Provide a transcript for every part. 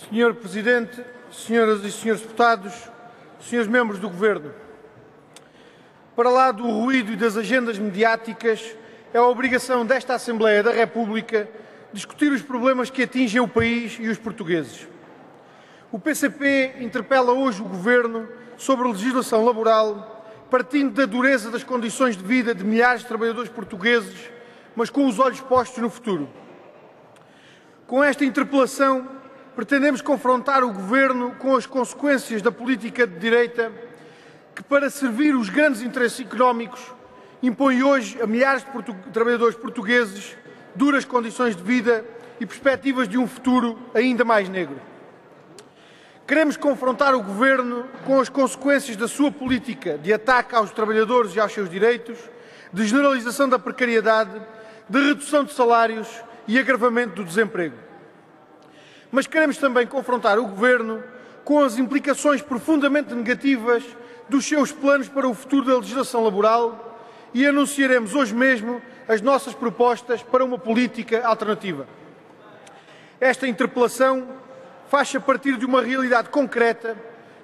Senhor Presidente, senhoras e senhores deputados, senhores membros do Governo, para lá do ruído e das agendas mediáticas, é a obrigação desta Assembleia da República discutir os problemas que atingem o país e os portugueses. O PCP interpela hoje o Governo sobre a legislação laboral, partindo da dureza das condições de vida de milhares de trabalhadores portugueses, mas com os olhos postos no futuro. Com esta interpelação, pretendemos confrontar o Governo com as consequências da política de direita que, para servir os grandes interesses económicos, impõe hoje a milhares de trabalhadores portugueses duras condições de vida e perspectivas de um futuro ainda mais negro. Queremos confrontar o Governo com as consequências da sua política de ataque aos trabalhadores e aos seus direitos, de generalização da precariedade, de redução de salários e agravamento do desemprego. Mas queremos também confrontar o Governo com as implicações profundamente negativas dos seus planos para o futuro da legislação laboral e anunciaremos hoje mesmo as nossas propostas para uma política alternativa. Esta interpelação faz-se a partir de uma realidade concreta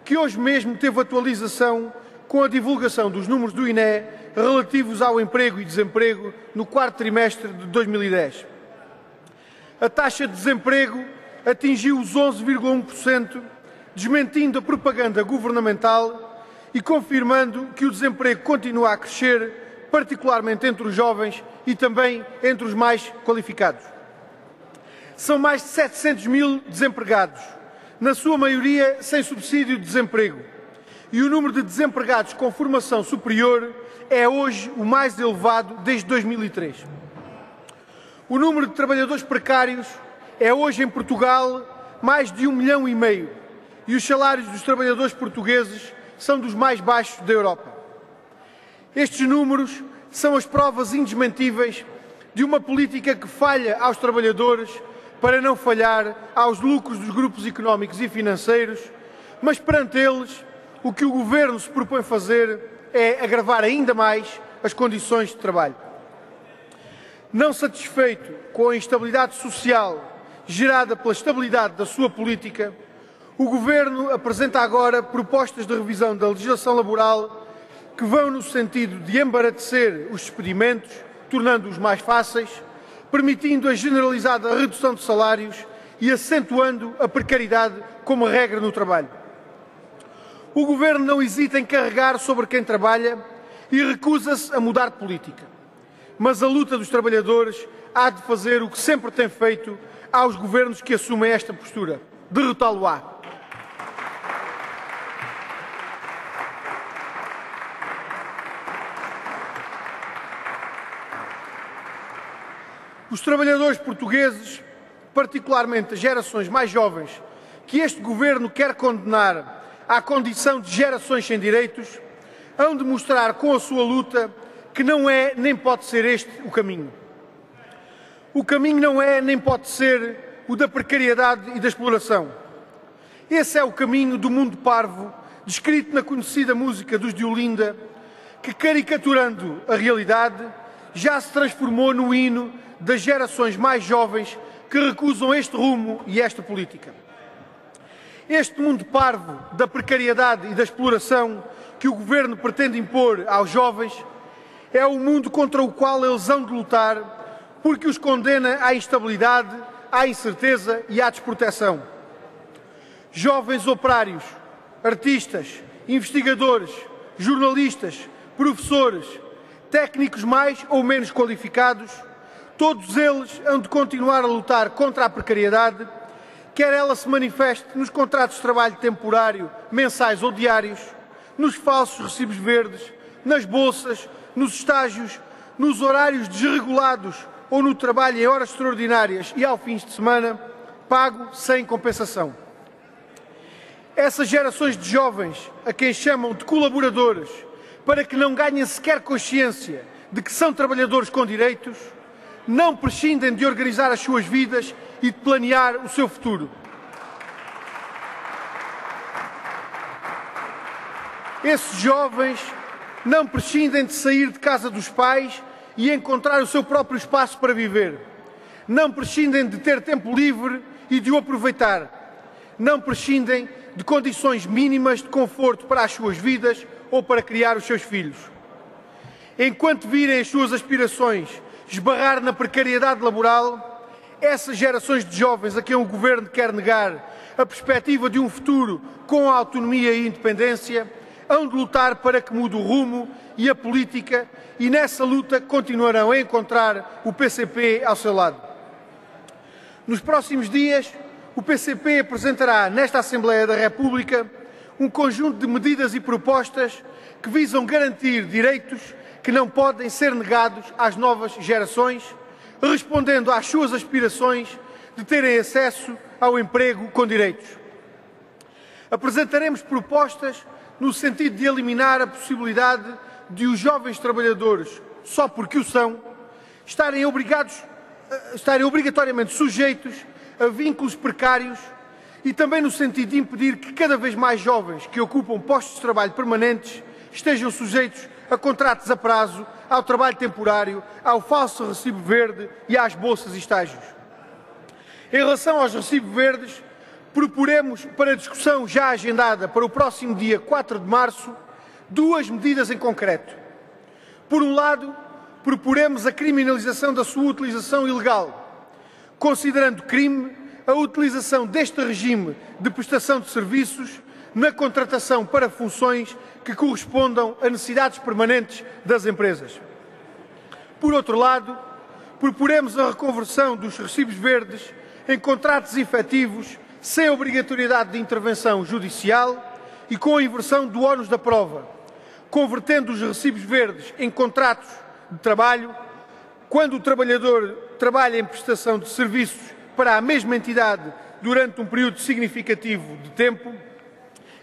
que hoje mesmo teve atualização com a divulgação dos números do INE relativos ao emprego e desemprego no quarto trimestre de 2010. A taxa de desemprego atingiu os 11,1%, desmentindo a propaganda governamental e confirmando que o desemprego continua a crescer, particularmente entre os jovens e também entre os mais qualificados. São mais de 700 mil desempregados, na sua maioria sem subsídio de desemprego, e o número de desempregados com formação superior é hoje o mais elevado desde 2003. O número de trabalhadores precários é hoje em Portugal mais de 1,5 milhão e os salários dos trabalhadores portugueses são dos mais baixos da Europa. Estes números são as provas indesmentíveis de uma política que falha aos trabalhadores para não falhar aos lucros dos grupos económicos e financeiros, mas perante eles o que o Governo se propõe fazer é agravar ainda mais as condições de trabalho. Não satisfeito com a instabilidade social gerada pela estabilidade da sua política, o Governo apresenta agora propostas de revisão da legislação laboral que vão no sentido de embaratecer os despedimentos, tornando-os mais fáceis, permitindo a generalizada redução de salários e acentuando a precariedade como regra no trabalho. O Governo não hesita em carregar sobre quem trabalha e recusa-se a mudar de política. Mas a luta dos trabalhadores há de fazer o que sempre tem feito aos governos que assumem esta postura: derrotá-lo-á. Os trabalhadores portugueses, particularmente as gerações mais jovens, que este Governo quer condenar à condição de gerações sem direitos, hão de mostrar com a sua luta que não é nem pode ser este o caminho. O caminho não é nem pode ser o da precariedade e da exploração. Esse é o caminho do mundo parvo, descrito na conhecida música dos de Olinda, que, caricaturando a realidade, já se transformou no hino das gerações mais jovens que recusam este rumo e esta política. Este mundo parvo da precariedade e da exploração que o Governo pretende impor aos jovens é o mundo contra o qual eles hão de lutar, porque os condena à instabilidade, à incerteza e à desproteção. Jovens operários, artistas, investigadores, jornalistas, professores, técnicos mais ou menos qualificados, todos eles hão de continuar a lutar contra a precariedade, quer ela se manifeste nos contratos de trabalho temporário, mensais ou diários, nos falsos recibos verdes, nas bolsas, nos estágios, nos horários desregulados ou no trabalho em horas extraordinárias e ao fins de semana, pago sem compensação. Essas gerações de jovens, a quem chamam de colaboradores, para que não ganhem sequer consciência de que são trabalhadores com direitos, não prescindem de organizar as suas vidas e de planear o seu futuro. Esses jovens não prescindem de sair de casa dos pais e encontrar o seu próprio espaço para viver. Não prescindem de ter tempo livre e de o aproveitar. não prescindem de condições mínimas de conforto para as suas vidas ou para criar os seus filhos. Enquanto virem as suas aspirações esbarrar na precariedade laboral, essas gerações de jovens a quem o Governo quer negar a perspectiva de um futuro com autonomia e independência, hão de lutar para que mude o rumo e a política, e nessa luta continuarão a encontrar o PCP ao seu lado. Nos próximos dias, o PCP apresentará nesta Assembleia da República um conjunto de medidas e propostas que visam garantir direitos que não podem ser negados às novas gerações, respondendo às suas aspirações de terem acesso ao emprego com direitos. Apresentaremos propostas no sentido de eliminar a possibilidade de os jovens trabalhadores, só porque o são, estarem obrigatoriamente sujeitos a vínculos precários e também no sentido de impedir que cada vez mais jovens que ocupam postos de trabalho permanentes estejam sujeitos a contratos a prazo, ao trabalho temporário, ao falso recibo verde e às bolsas e estágios. Em relação aos recibos verdes, proporemos para discussão já agendada para o próximo dia 4 de março, duas medidas em concreto. Por um lado, proporemos a criminalização da sua utilização ilegal, considerando crime a utilização deste regime de prestação de serviços na contratação para funções que correspondam a necessidades permanentes das empresas. Por outro lado, proporemos a reconversão dos recibos verdes em contratos efetivos sem obrigatoriedade de intervenção judicial e com a inversão do ónus da prova, convertendo os recibos verdes em contratos de trabalho quando o trabalhador trabalha em prestação de serviços para a mesma entidade durante um período significativo de tempo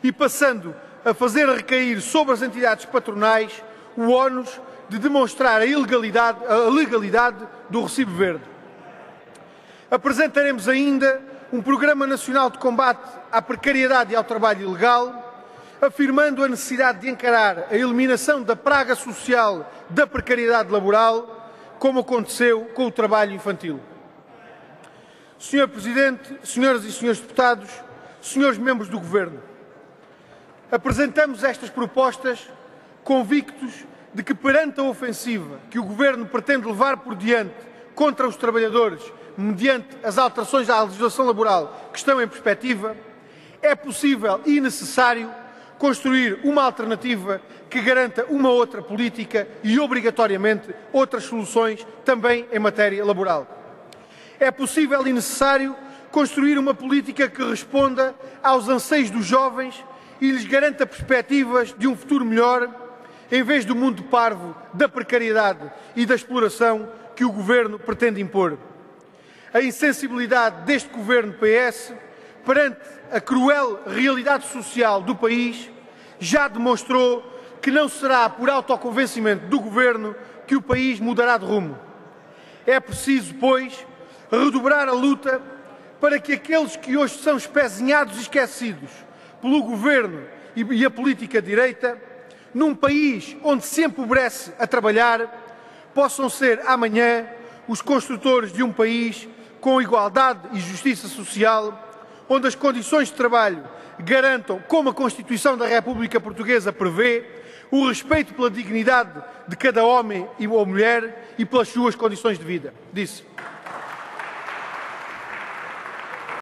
e passando a fazer recair sobre as entidades patronais o ónus de demonstrar a legalidade do recibo verde. Apresentaremos ainda um Programa Nacional de Combate à Precariedade e ao Trabalho Ilegal, afirmando a necessidade de encarar a eliminação da praga social da precariedade laboral, como aconteceu com o trabalho infantil. Sr. Presidente, senhoras e senhores deputados, senhores membros do Governo, apresentamos estas propostas convictos de que, perante a ofensiva que o Governo pretende levar por diante contra os trabalhadores mediante as alterações à legislação laboral que estão em perspectiva, é possível e necessário construir uma alternativa que garanta uma outra política e, obrigatoriamente, outras soluções também em matéria laboral. É possível e necessário construir uma política que responda aos anseios dos jovens e lhes garanta perspectivas de um futuro melhor, em vez do mundo parvo da precariedade e da exploração que o Governo pretende impor. A insensibilidade deste Governo PS perante a cruel realidade social do país já demonstrou que não será por autoconvencimento do Governo que o país mudará de rumo. É preciso, pois, redobrar a luta para que aqueles que hoje são espezinhados e esquecidos pelo Governo e a política de direita, num país onde se empobrece a trabalhar, possam ser amanhã os construtores de um país com igualdade e justiça social, onde as condições de trabalho garantam, como a Constituição da República Portuguesa prevê, o respeito pela dignidade de cada homem ou mulher e pelas suas condições de vida. Disse.